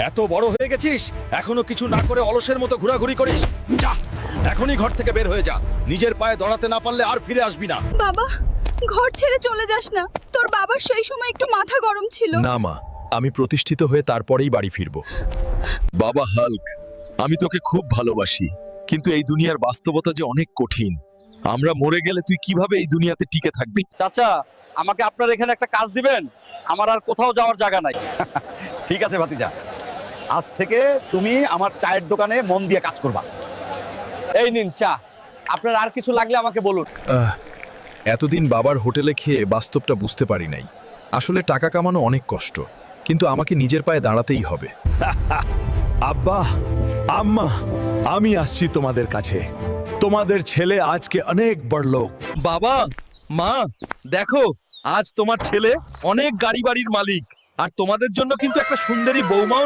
এত বড় হয়ে গেছিস, এখনো কিছু না করে অলসের মতো ঘোরাঘুরি করিস। যা, এখনই ঘর থেকে বের হয়ে যা। নিজের পায়ে দাঁড়াতে না পারলে আর ফিরে আসবি না। বাবা, ঘর ছেড়ে চলে যাস না। তোর বাবার সেই সময় একটু মাথা গরম ছিল। না মা, আমি প্রতিষ্ঠিত হয়ে তারপরেই বাড়ি ফিরব। বাবা হাল্ক, আমি তোকে খুব ভালোবাসি, কিন্তু এই দুনিয়ার বাস্তবতা যে অনেক কঠিন। আমরা মরে গেলে তুই কিভাবে এই দুনিয়াতে টিকে থাকবি? চাচা, আমাকে আপনার এখানে একটা কাজ দিবেন? আমার আর কোথাও যাওয়ার জায়গা নাই। ঠিক আছে ভাতিজা, আজ থেকে তুমি আমার চায়ের দোকানে মন দিয়ে কাজ করবা। এই নিন চা। আপনার আর কিছু লাগলে আমাকে বলুন। এতদিন বাবার হোটেলে খেয়ে বাস্তবটা বুঝতে পারি নাই। আসলে টাকা কামানো অনেক কষ্ট, কিন্তু আমাকে নিজের পায়ে দাঁড়াতেই হবে। আব্বা, আম্মা, আমি আসছি তোমাদের কাছে। তোমাদের ছেলে আজকে অনেক বড় লোক। বাবা, মা, দেখো, আজ তোমার ছেলে অনেক গাড়ি বাড়ির মালিক, আর তোমাদের জন্য কিন্তু একটা সুন্দরী বৌমাও